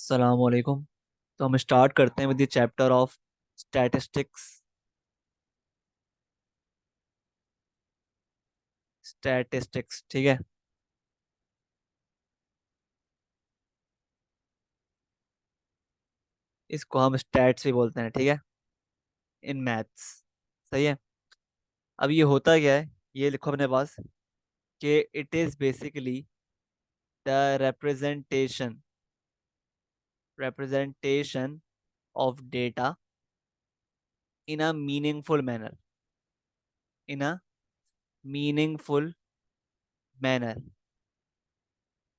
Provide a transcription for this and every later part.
अस्सलामुअलैकुम। तो हम स्टार्ट करते हैं with the chapter of statistics. Statistics, ठीक है। इसको हम स्टैट्स भी बोलते हैं, ठीक है, इन मैथ्स। सही है। अब ये होता क्या है, ये लिखो अपने पास कि it is basically the representation representation of data in a meaningful manner, in a meaningful manner,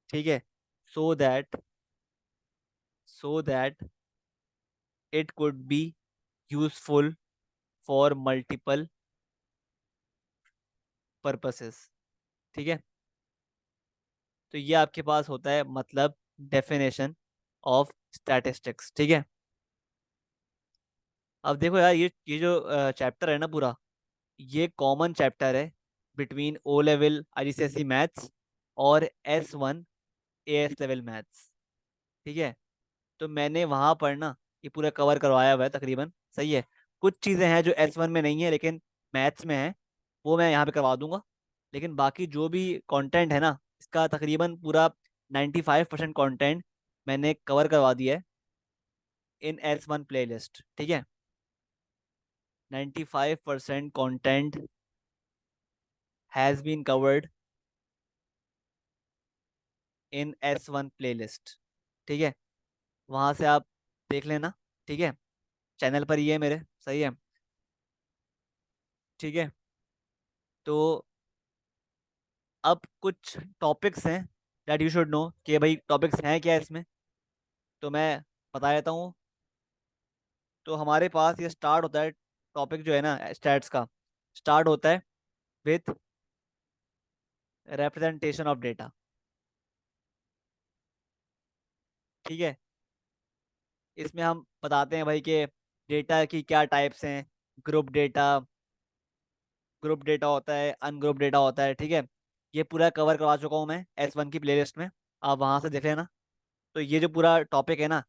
ठीक है। so that so that it could be useful for multiple purposes, ठीक है। तो ये आपके पास होता है मतलब डेफिनेशन ऑफ स्टैटिस्टिक्स, ठीक है। अब देखो यार, ये जो चैप्टर है ना पूरा, ये कॉमन चैप्टर है between O level IGCSE maths और S1 एएस लेवल मैथ्स, ठीक है। तो मैंने वहां पर ना ये पूरा कवर करवाया हुआ है तकरीबन, सही है। कुछ चीजें हैं जो S1 में नहीं है लेकिन मैथ्स में है, वो मैं यहाँ पे करवा दूंगा। लेकिन बाकी जो भी कंटेंट है ना, इसका तकरीबन पूरा 95% कंटेंट मैंने कवर करवा दिया है इन S1 प्लेलिस्ट, ठीक है। 95% content has been covered in S1 playlist, ठीक है। वहां से आप देख लेना, ठीक है। चैनल पर ही है मेरे, सही है, ठीक है। तो अब कुछ टॉपिक्स हैं दैट यू शुड नो कि भाई टॉपिक्स हैं क्या इसमें, तो मैं बता देता हूँ। तो हमारे पास ये स्टार्ट होता है, टॉपिक जो है ना स्टैट्स का, स्टार्ट होता है विथ रिप्रेजेंटेशन ऑफ डेटा, ठीक है। इसमें हम बताते हैं भाई कि डेटा की क्या टाइप्स हैं। ग्रुप डेटा, ग्रुप डेटा होता है, अनग्रुप डेटा होता है, ठीक है। ये पूरा कवर करवा चुका हूँ मैं S1 की प्लेलिस्ट में, आप वहां से देख लेना। तो ये जो पूरा टॉपिक है ना,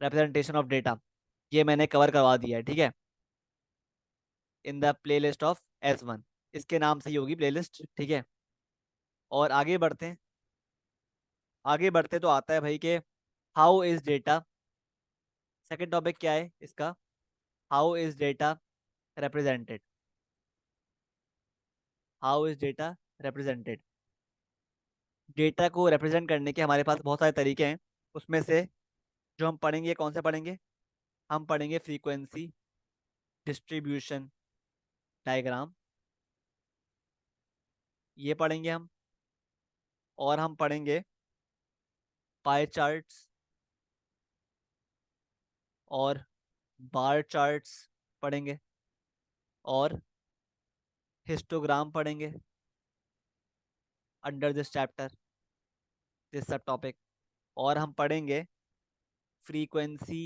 रिप्रेजेंटेशन ऑफ डेटा, ये मैंने कवर करवा दिया है, ठीक है, in the playlist of S1। इसके नाम से ही होगी प्लेलिस्ट, ठीक है। और आगे बढ़ते हैं, आगे बढ़ते तो आता है भाई के how is data. Second topic क्या है इसका, how is data represented, how is data represented. Data को रिप्रेजेंट करने के हमारे पास बहुत सारे तरीके हैं। उसमें से जो हम पढ़ेंगे, कौन से पढ़ेंगे, हम पढ़ेंगे फ्रीक्वेंसी डिस्ट्रीब्यूशन डायग्राम, ये पढ़ेंगे हम। और हम पढ़ेंगे पाई चार्ट्स और बार चार्ट्स पढ़ेंगे, और हिस्टोग्राम पढ़ेंगे अंडर दिस चैप्टर, दिस सब टॉपिक। और हम पढ़ेंगे फ्रीक्वेंसी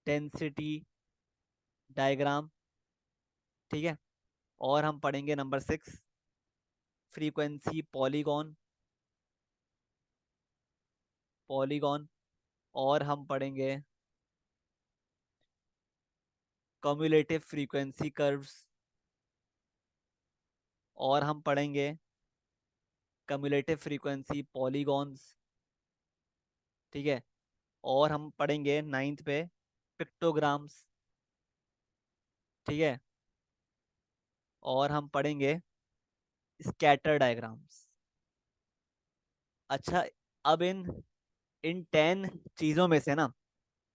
डेंसिटी डायग्राम, ठीक है। और हम पढ़ेंगे नंबर 6 फ्रीक्वेंसी पॉलीगॉन, पॉलीगॉन। और हम पढ़ेंगे कम्युलेटिव फ्रीक्वेंसी कर्व्स, और हम पढ़ेंगे कम्युलेटिव फ्रीक्वेंसी पॉलीगॉन्स, ठीक है। और हम पढ़ेंगे 9th पे पिक्टोग्राम्स, ठीक है। और हम पढ़ेंगे स्कैटर डायग्राम्स। अच्छा, अब इन इन 10 चीजों में से ना,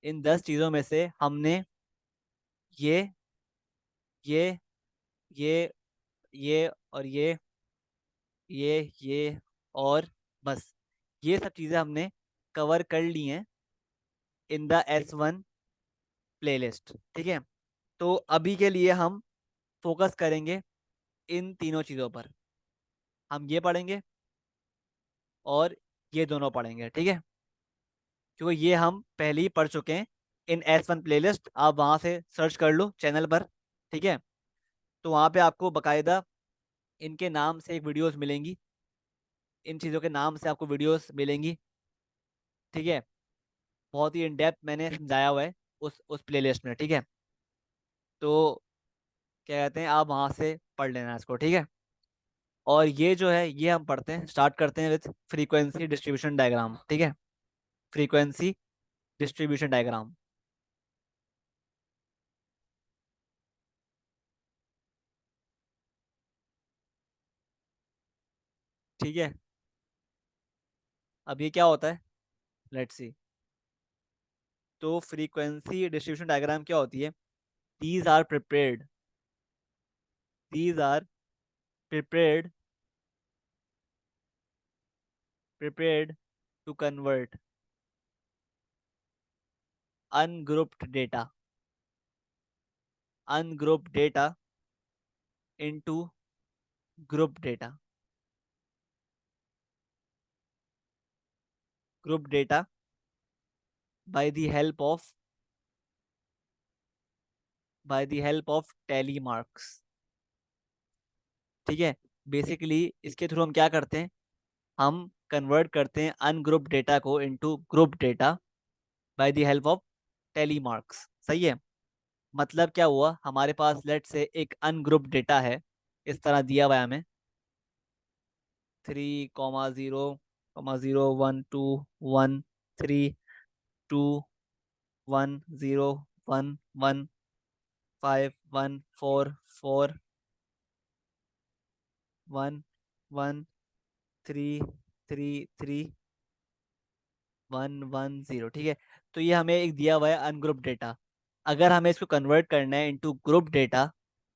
इन 10 चीजों में से हमने ये ये ये ये और ये और बस, ये सब चीजें हमने कवर कर ली हैं इन द S1 प्लेलिस्ट, ठीक है। तो अभी के लिए हम फोकस करेंगे इन तीनों चीजों पर। हम ये पढ़ेंगे और ये दोनों पढ़ेंगे, ठीक है, क्योंकि ये हम पहले ही पढ़ चुके हैं इन S1 प्लेलिस्ट। आप वहां से सर्च कर लो चैनल पर, ठीक है। तो वहां पे आपको बकायदा इनके नाम से एक वीडियोस मिलेंगी, इन चीज़ों के नाम से आपको वीडियोस मिलेंगी, ठीक है। बहुत ही इन डेप्थ मैंने समझाया हुआ है उस प्लेलिस्ट में, ठीक है। तो क्या कहते हैं, आप वहां से पढ़ लेना इसको, ठीक है। और ये जो है ये हम पढ़ते हैं, स्टार्ट करते हैं विद फ्रीक्वेंसी डिस्ट्रीब्यूशन डायग्राम, ठीक है। Frequency distribution diagram. ठीक है। अब ये क्या होता है, लेट्स सी। तो फ्रीक्वेंसी डिस्ट्रीब्यूशन डायग्राम क्या होती है, these are prepared, these are prepared prepared to convert ungrouped data ungrouped data into group data, group data by the help of tally marks, ठीक है। बेसिकली इसके थ्रू हम क्या करते हैं, हम कन्वर्ट करते हैं अनग्रुप डेटा को into group data by the help of tally marks, सही है। मतलब क्या हुआ, हमारे पास लेट से एक अनग्रुप डेटा है, इस तरह दिया हुआ है हमें 3, 1, 0, 1, 1, 3, 3, 3, 1, 1, 3, 3, 3, 1, 1, 0, ठीक है। तो ये हमें एक दिया हुआ है अनग्रुप डेटा। अगर हमें इसको कन्वर्ट करना है into group data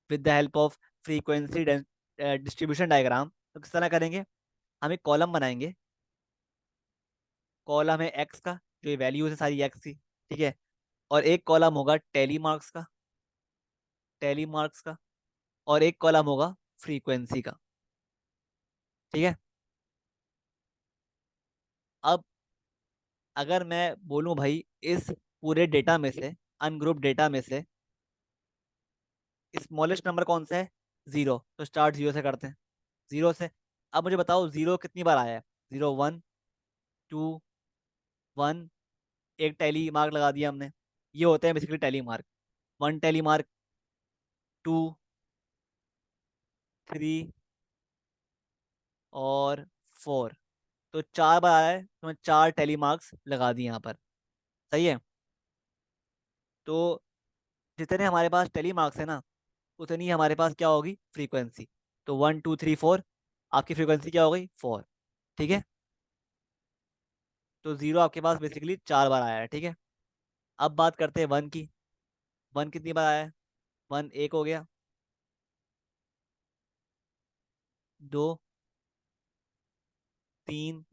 with the help of frequency distribution diagram, तो किस तरह करेंगे, हम एक कॉलम बनाएंगे। कॉलम है एक्स का, जो ये वैल्यूज है सारी एक्स की, ठीक है। और एक कॉलम होगा टेली मार्क्स का, टेली मार्क्स का। और एक कॉलम होगा फ्रीक्वेंसी का, ठीक है। अब अगर मैं बोलूं भाई, इस पूरे डेटा में से, अनग्रुप डेटा में से स्मॉलेस्ट नंबर कौन सा है, जीरो, तो स्टार्ट जीरो से करते हैं, जीरो से। अब मुझे बताओ जीरो कितनी बार आया है, जीरो, वन, टू, वन, एक टैली मार्क लगा दिया हमने। ये होते हैं basically tally mark, one tally mark, two, three और फोर। तो चार बार आया है, तो मैं चार टैली मार्क्स लगा दिए यहाँ पर, सही है। तो जितने हमारे पास टैली मार्क्स है ना, उतनी हमारे पास क्या होगी, फ्रीक्वेंसी। तो 1, 2, 3, 4, आपकी फ्रीक्वेंसी क्या हो गई, फोर, ठीक है। तो जीरो आपके पास बेसिकली चार बार आया है, ठीक है। अब बात करते हैं वन की। वन कितनी बार आया है, वन एक हो गया, दो, तीन,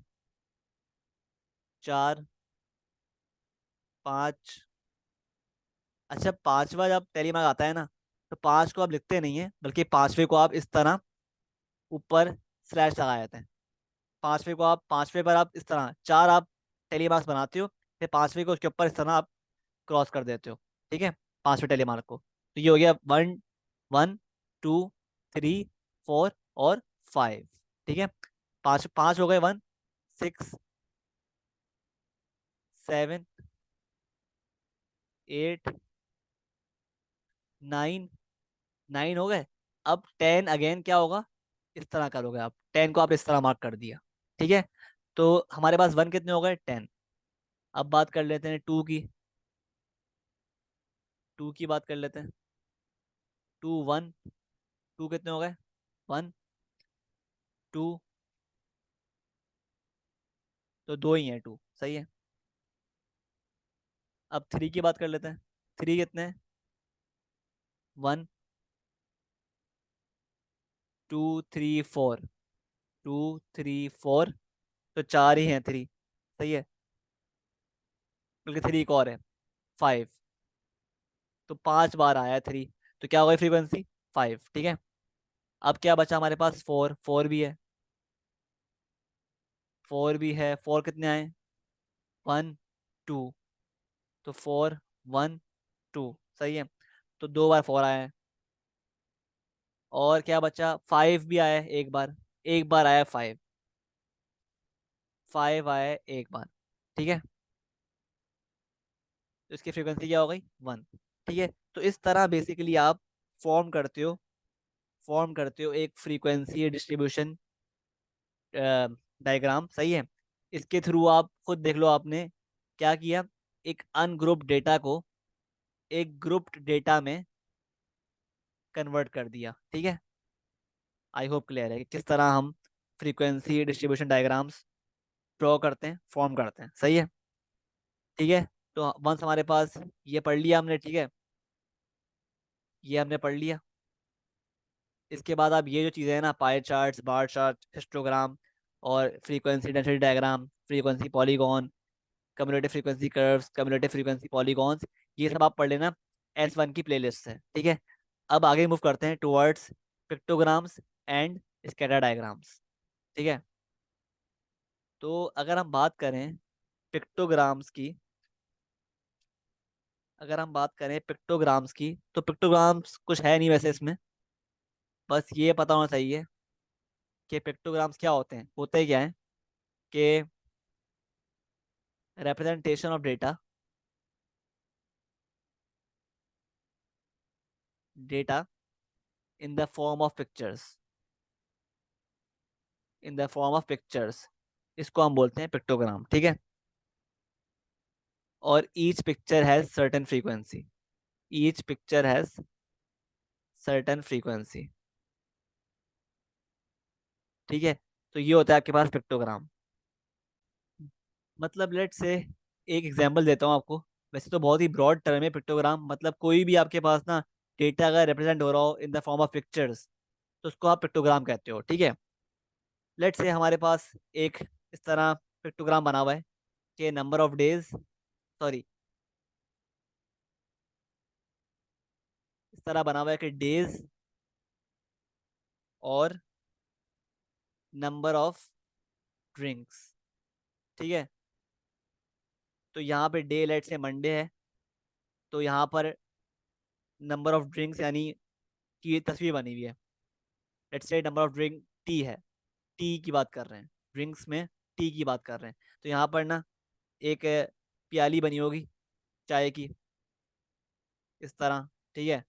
चार, पाँच। अच्छा, पांचवा जब टेली मार्क आता है ना, तो पांच को आप लिखते नहीं है, बल्कि पांचवे को आप इस तरह ऊपर स्लैश लगा देते हैं। पांचवे को आप, पांचवे पर आप इस तरह चार आप टेली मार्क्स बनाते हो, फिर पांचवे को उसके ऊपर इस तरह आप क्रॉस कर देते हो, ठीक है, पांचवें टेली मार्क को। तो ये हो गया one, one, two, three, four और फाइव, ठीक है। पांच पांच हो गए, one, six, seven, eight, nine, nine हो गए। अब टेन अगेन क्या होगा, इस तरह करोगे आप, टेन को आप इस तरह मार्क कर दिया, ठीक है। तो हमारे पास वन कितने हो गए, टेन। अब बात कर लेते हैं टू की, टू की बात कर लेते हैं। टू, वन, टू कितने हो गए, वन, टू, तो दो ही है टू, सही है। अब थ्री की बात कर लेते हैं। थ्री कितने हैं, one, two, three, four, two, three, four, तो चार ही हैं थ्री, सही है। बल्कि थ्री एक और है, फाइव। तो पांच बार आया है थ्री, तो क्या होगा फ्रीक्वेंसी, फाइव, ठीक है। अब क्या बचा हमारे पास, फोर, फोर भी है, फोर भी है। फोर कितने आए, वन, टू, तो फोर, वन, टू, सही है। तो दो बार फोर आया है। और क्या बचा, फाइव भी आया है एक बार, एक बार आया है फाइव, फाइव आया है एक बार, ठीक है। तो इसकी फ्रीक्वेंसी क्या हो गई, 1। ठीक है, तो इस तरह बेसिकली आप फॉर्म करते हो फॉर्म करते हो एक फ्रीक्वेंसी डिस्ट्रीब्यूशन डायग्राम। सही है, इसके थ्रू आप खुद देख लो आपने क्या किया, एक अनग्रुप्ड डेटा को एक ग्रुप्ड डेटा में कन्वर्ट कर दिया। ठीक है, आई होप क्लियर है कि किस तरह हम फ्रीक्वेंसी डिस्ट्रीब्यूशन डायग्राम्स ड्रॉ करते हैं, फॉर्म करते हैं। सही है, ठीक है। तो वंस हमारे पास ये पढ़ लिया हमने, ठीक है, ये हमने पढ़ लिया। इसके बाद आप ये जो चीज़ें हैं ना, pie charts, bar chart, histogram और frequency density diagram, frequency polygon, cumulative frequency curves, cumulative frequency polygons, ये सब आप पढ़ लेना, S1 की प्लेलिस्ट से। ठीक है, अब आगे मूव करते हैं टुवर्ड्स पिक्टोग्राम्स एंड स्कैटर डायग्राम्स। ठीक है, तो अगर हम बात करें पिक्टोग्राम्स की अगर हम बात करें पिक्टोग्राम्स की, तो पिक्टोग्राम्स कुछ है नहीं वैसे इसमें, बस ये पता होना चाहिए कि पिक्टोग्राम्स क्या होते हैं। होते क्या है कि representation of data in the form of pictures, in the form of pictures, इसको हम बोलते हैं पिक्टोग्राम। ठीक है, और each picture has certain frequency, each picture has certain frequency। ठीक है, तो ये होता है आपके पास पिक्टोग्राम। मतलब लेट से एक एग्जांपल देता हूँ आपको। वैसे तो बहुत ही ब्रॉड टर्म है पिक्टोग्राम, मतलब कोई भी आपके पास ना डेटा अगर रिप्रेजेंट हो रहा हो in the form of pictures, तो उसको आप पिक्टोग्राम कहते हो। ठीक है, लेट से हमारे पास एक इस तरह पिक्टोग्राम बना हुआ है कि नंबर ऑफ डेज, सॉरी, इस तरह बना हुआ है कि डेज और नंबर ऑफ ड्रिंक्स। ठीक है, तो यहाँ पे डे लेट से मंडे है, तो यहाँ पर नंबर ऑफ ड्रिंक्स यानी कि ये तस्वीर बनी हुई है। लेट से नंबर ऑफ ड्रिंक टी है, टी की बात कर रहे हैं, ड्रिंक्स में टी की बात कर रहे हैं। तो यहाँ पर ना एक प्याली बनी होगी चाय की, इस तरह। ठीक है,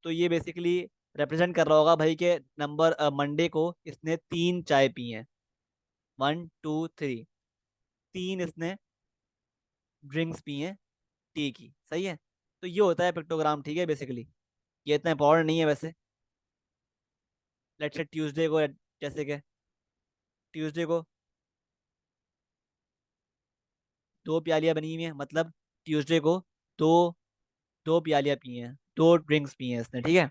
तो ये बेसिकली रिप्रेजेंट कर रहा होगा भाई के नंबर मंडे को इसने 3 चाय पी हैं, 1 2 3, 3 इसने ड्रिंक्स पी हैं टी की। सही है, तो ये होता है पिक्टोग्राम। ठीक है, बेसिकली ये इतना इंपॉर्टेंट नहीं है वैसे। लेट्स से ट्यूसडे को, जैसे कि ट्यूसडे को 2 प्यालियाँ बनी हुई हैं, मतलब ट्यूसडे को दो 2 प्यालियाँ पी हैं, 2 ड्रिंक्स पी हैं इसने। ठीक है,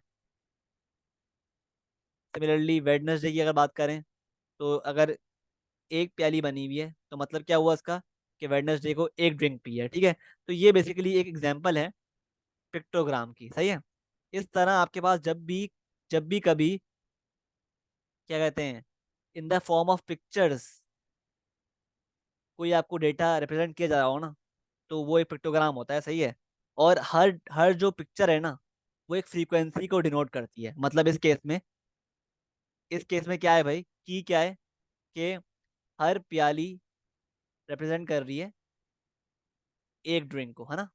सिमिलरली वेडनेसडे की अगर बात करें, तो अगर 1 प्याली बनी हुई है, तो मतलब क्या हुआ इसका कि वेडनेसडे को 1 ड्रिंक पी है। ठीक है, तो ये बेसिकली एक एग्जांपल है पिक्टोग्राम की। सही है, इस तरह आपके पास जब भी कभी क्या कहते हैं, in the form of pictures कोई आपको डेटा रिप्रेजेंट किया जा रहा हो ना, तो वो एक पिक्टोग्राम होता है। सही है, और हर हर जो पिक्चर है ना, वो एक फ्रीक्वेंसी को डिनोट करती है। मतलब इस केस में क्या है भाई, की क्या है कि हर प्याली रिप्रेजेंट कर रही है 1 ड्रिंक को, है ना।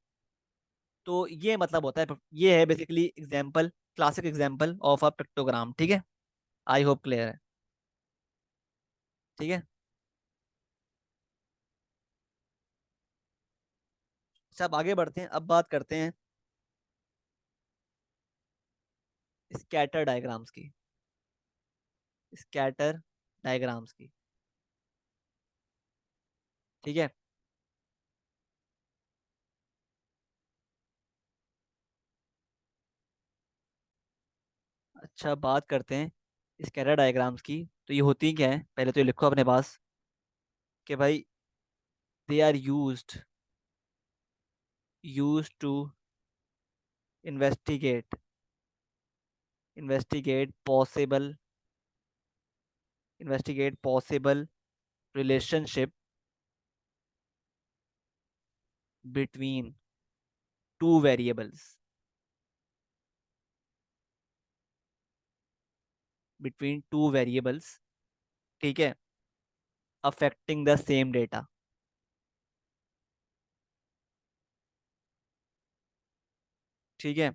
तो ये मतलब होता है, ये है basically example, classic example of a pictogram. ठीक है, आई होप क्लियर है। ठीक है, अच्छा अब आगे बढ़ते हैं, अब बात करते हैं स्कैटर डायग्राम्स की, स्कैटर डायग्राम्स की। ठीक है, अच्छा बात करते हैं स्कैटर डायग्राम्स की। तो ये होती क्या है, पहले तो ये लिखो अपने पास कि भाई they are used to investigate investigate possible relationship between two variables between two variables. ठीक है, अफेक्टिंग द सेम डेटा। ठीक है।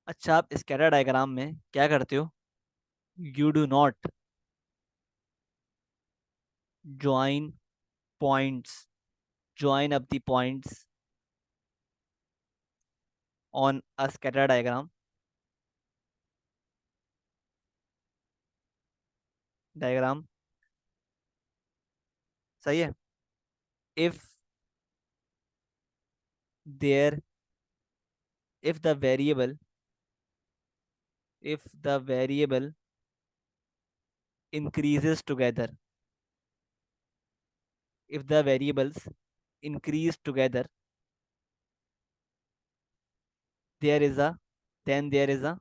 अच्छा, आप स्कैटर डायग्राम में क्या करते हो? You do not join points, join up the points on a scatter diagram, diagram. सही है। If there, if the variable, if the variable increases together, if the variables increase together, there is a, then there is a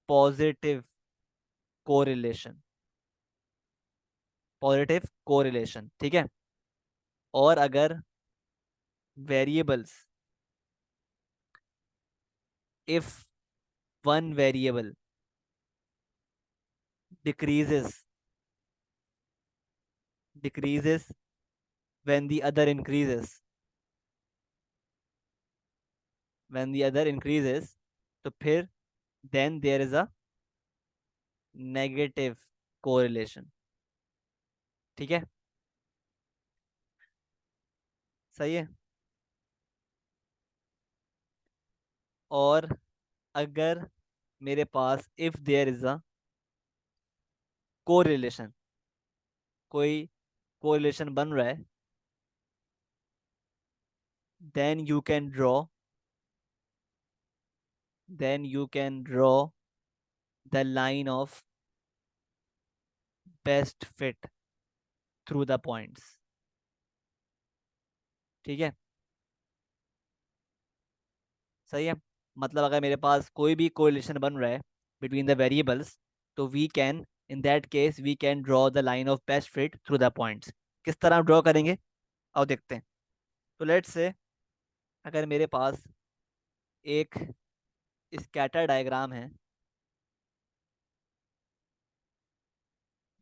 positive correlation, positive correlation. ठीक है। और अगर variables, if one variable decreases, decreases when the other increases, when the other increases, तो फिर then there is a negative correlation। ठीक है। सही है। और अगर मेरे पास if there is a correlation, कोई कोरिलेशन बन रहा है, then you can draw, then you can draw the line of best fit through the points. ठीक है। सही है। मतलब अगर मेरे पास कोई भी कोरिलेशन बन रहा है बिटवीन द वेरिएबल्स, तो we can, in that case we can draw the line of best fit through the points. किस तरह ड्रॉ करेंगे, आओ देखते हैं। तो लेट्स से, अगर मेरे पास एक स्कैटर डायग्राम है,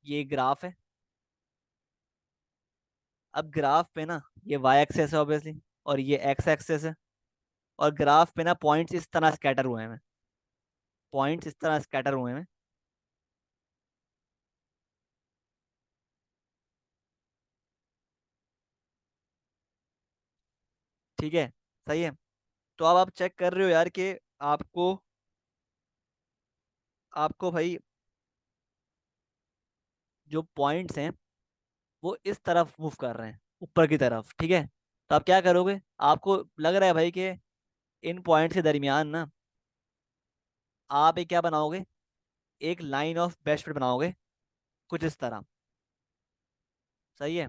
ये ग्राफ है। अब ग्राफ पे ना, ये वाई एक्सेस है ऑब्वियसली, और ये एक्स एक्सेस है। और ग्राफ पे ना पॉइंट्स इस तरह स्कैटर हुए हैं, पॉइंट्स इस तरह स्कैटर हुए हैं। ठीक है। सही है। तो अब आप चेक कर रहे हो यार कि आपको, आपको भाई जो पॉइंट्स हैं वो इस तरफ मूव कर रहे हैं, ऊपर की तरफ। ठीक है। तो आप क्या करोगे, आपको लग रहा है भाई कि इन पॉइंट्स के दरमियान ना आप एक क्या बनाओगे, एक लाइन ऑफ बेस्ट फिट बनाओगे, कुछ इस तरह। सही है।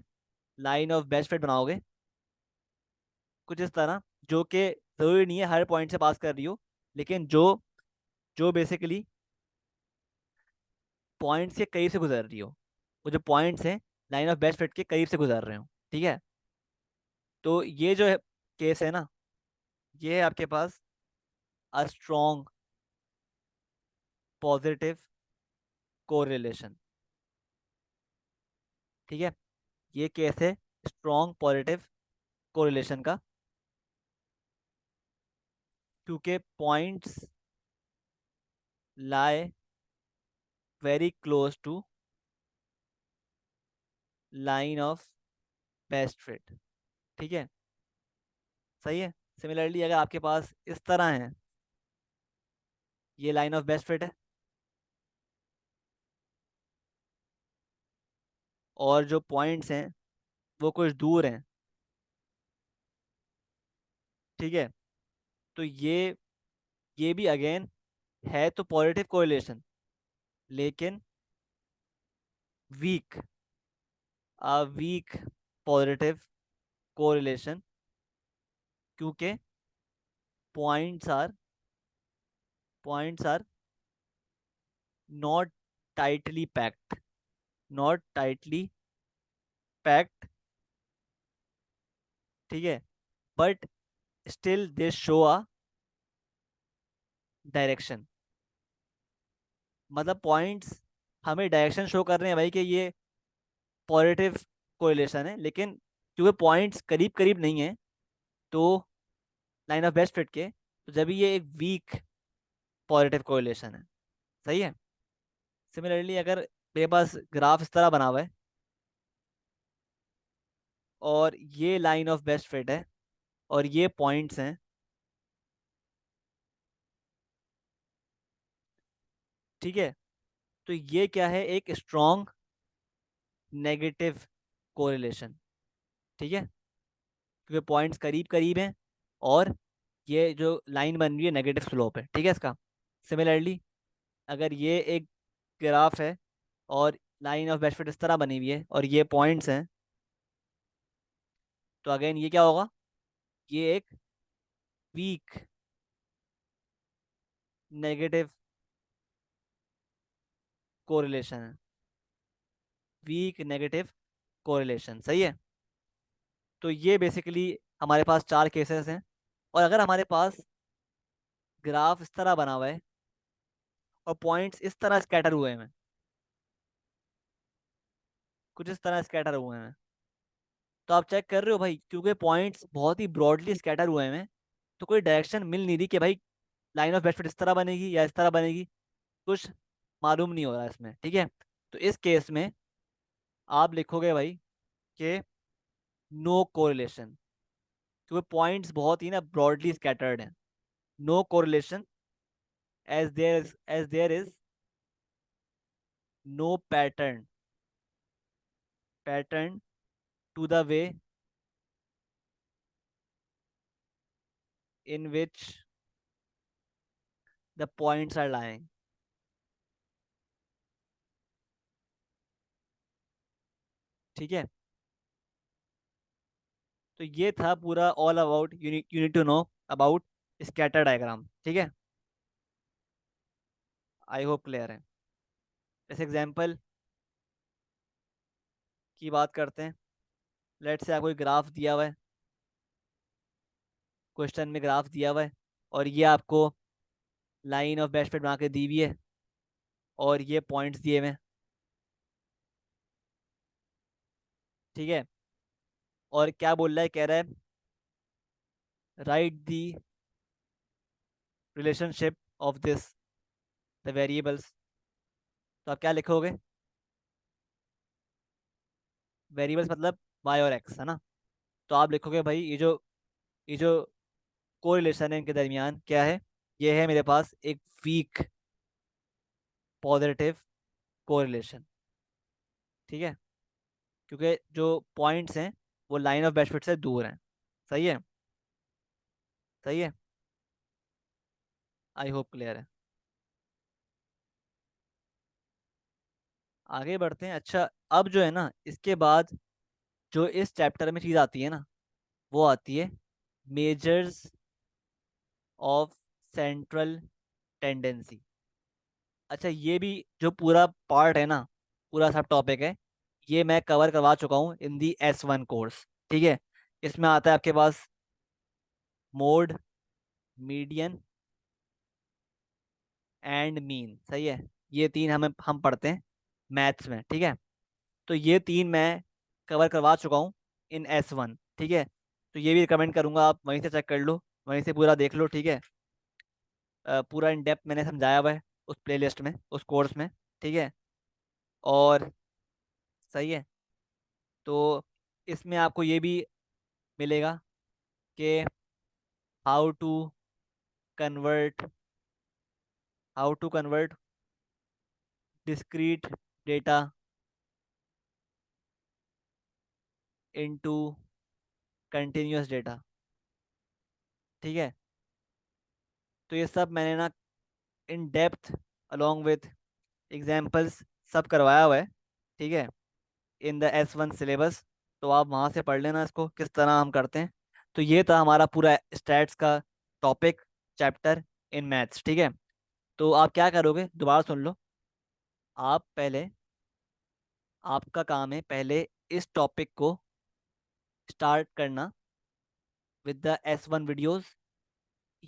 लाइन ऑफ बेस्ट फिट बनाओगे कुछ इस तरह, जो कि जरूरी नहीं है हर पॉइंट से पास कर रही हो, लेकिन जो जो बेसिकली पॉइंट्स के करीब से गुजर रही हो, वो जो पॉइंट्स हैं लाइन ऑफ बेस्ट फिट के करीब से गुजर रहे हो। ठीक है। तो ये जो है केस है ना, ये है आपके पास अ स्ट्रॉन्ग पॉजिटिव कोरिलेशन। ठीक है। ये केस है स्ट्रॉन्ग पॉजिटिव कोरिलेशन का, क्योंकि points lie very close to line of best fit. ठीक है। सही है। सिमिलरली अगर आपके पास इस तरह है, ये लाइन ऑफ बेस्ट फिट है, और जो पॉइंट्स हैं वो कुछ दूर हैं। ठीक है। तो ये भी अगेन है तो पॉजिटिव कोरिलेशन, लेकिन weak, a weak positive correlation, क्योंकि points are, points are not tightly packed, not tightly packed. ठीक है। But still they show a direction. मतलब पॉइंट्स हमें डायरेक्शन शो कर रहे हैं भाई कि ये पॉजिटिव कोरिलेशन है, लेकिन क्योंकि पॉइंट्स करीब करीब नहीं है, तो लाइन ऑफ बेस्ट फिट के, तो जब ये एक वीक पॉजिटिव कोरिलेशन है। सही है। सिमिलरली अगर मेरे पास ग्राफ इस तरह बना हुआ है और ये लाइन ऑफ बेस्ट फिट है और ये पॉइंट्स हैं, ठीक है, तो ये क्या है, एक स्ट्रॉन्ग नेगेटिव कोरिलेशन। ठीक है, क्योंकि पॉइंट्स करीब करीब हैं और ये जो लाइन बन रही है नेगेटिव स्लोप है। ठीक है इसका। सिमिलरली अगर ये एक ग्राफ है और लाइन ऑफ बेस्ट फिट इस तरह बनी हुई है और ये पॉइंट्स हैं, तो अगेन ये क्या होगा, ये एक वीक नेगेटिव कोरिलेशन है। Weak negative correlation. सही है। तो ये बेसिकली हमारे पास चार केसेस हैं। और अगर हमारे पास ग्राफ इस तरह बना हुआ है और पॉइंट्स इस तरह स्कैटर हुए हैं, कुछ इस तरह स्कैटर हुए हैं, तो आप चेक कर रहे हो भाई, क्योंकि पॉइंट्स बहुत ही ब्रॉडली स्कैटर हुए हैं, तो कोई डायरेक्शन मिल नहीं रही कि भाई लाइन ऑफ बेस्ट फिट इस तरह बनेगी या इस तरह बनेगी, कुछ मालूम नहीं हो रहा है इसमें। ठीक है, तो इस केस में आप लिखोगे भाई कि नो कोरिलेशन, क्योंकि पॉइंट्स बहुत ही ना ब्रॉडली स्कैटर्ड हैं। No correlation as there is no pattern to the way in which the points are lying। ठीक है, तो ये था पूरा all about you need to know about scatter diagram. ठीक है, आई होप क्लियर है। इस एग्जांपल की बात करते हैं। लेट्स से आपको एक ग्राफ दिया हुआ है, क्वेश्चन में ग्राफ दिया हुआ है और ये आपको लाइन ऑफ बेस्ट फिट बना के दी हुई है और ये पॉइंट्स दिए हुए हैं। ठीक है, और क्या बोल रहा है, कह रहा है right the relationship of this the variables. तो आप क्या लिखोगे, वेरिएबल्स मतलब वाई और एक्स है ना। तो आप लिखोगे भाई ये जो कोरिलेशन है इनके दरमियान क्या है, ये है मेरे पास एक वीक पॉजिटिव कोरिलेशन। ठीक है, क्योंकि जो पॉइंट्स हैं वो लाइन ऑफ बेस्ट फिट से दूर हैं। सही है। सही है, आई होप क्लियर है। आगे बढ़ते हैं। अच्छा, अब जो है ना इसके बाद जो इस चैप्टर में चीज़ आती है ना, वो आती है मेजर्स ऑफ सेंट्रल टेंडेंसी। अच्छा, ये भी जो पूरा पार्ट है ना, पूरा सब टॉपिक है, ये मैं कवर करवा चुका हूँ इन दी S1 कोर्स। ठीक है, इसमें आता है आपके पास मोड, मीडियन एंड मीन। सही है, ये तीन हम पढ़ते हैं मैथ्स में। ठीक है, तो ये तीन मैं कवर करवा चुका हूँ इन S1। ठीक है, तो ये भी रिकमेंड करूँगा आप वहीं से चेक कर लो, वहीं से पूरा देख लो। ठीक है, पूरा इन डेप्थ मैंने समझाया हुआ है उस प्लेलिस्ट में, उस कोर्स में। ठीक है, और सही है, तो इसमें आपको ये भी मिलेगा कि how to convert how to convert discrete data into continuous data. ठीक है, तो ये सब मैंने ना in depth along with examples सब करवाया हुआ है। ठीक है, इन द S1 सिलेबस। तो आप वहाँ से पढ़ लेना इसको किस तरह हम करते हैं। तो ये था हमारा पूरा स्टैट्स का टॉपिक, चैप्टर इन मैथ्स। ठीक है, तो आप क्या करोगे, दोबारा सुन लो। आप पहले, आपका काम है पहले इस टॉपिक को स्टार्ट करना विद द S1 वीडियोस।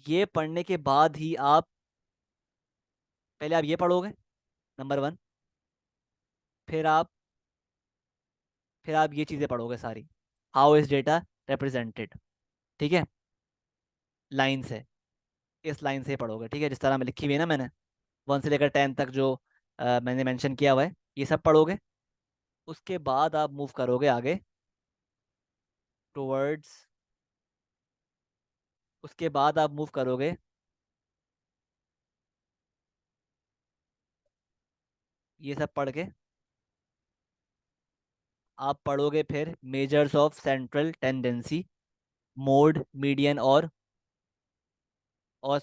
ये पढ़ने के बाद ही आप, पहले आप ये पढ़ोगे नंबर वन, फिर आप फिर आप ये चीज़ें पढ़ोगे सारी, हाउ इज डेटा रिप्रेजेंटेड। ठीक है, लाइन से, इस लाइन से ही पढ़ोगे, ठीक है, जिस तरह में लिखी हुई है ना मैंने, 1 से लेकर 10 तक जो मैंने मेंशन किया हुआ है, ये सब पढ़ोगे। उसके बाद आप मूव करोगे आगे टुवर्ड्स, उसके बाद आप मूव करोगे, ये सब पढ़ के आप पढ़ोगे फिर measures of central tendency, mode, median और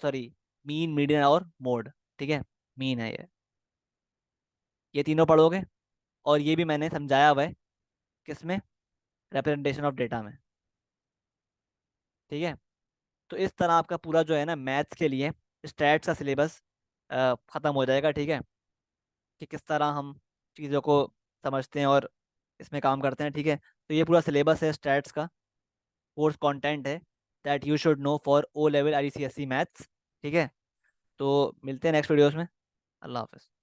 सॉरी, मीन, मीडियन और मोड, ठीक है, मीन है ये तीनों पढ़ोगे। और ये भी मैंने समझाया हुआ है किसमें, रिप्रेजेंटेशन ऑफ डेटा में, ठीक है। तो इस तरह आपका पूरा जो है ना मैथ्स के लिए स्टैट्स का सिलेबस ख़त्म हो जाएगा, ठीक है, कि किस तरह हम चीज़ों को समझते हैं और इसमें काम करते हैं, ठीक है। तो ये पूरा सिलेबस है स्टैट्स का, कोर्स कंटेंट है, that you should know for O level ICSE maths, ठीक है। तो मिलते हैं नेक्स्ट वीडियोस में। अल्लाह हाफिज़।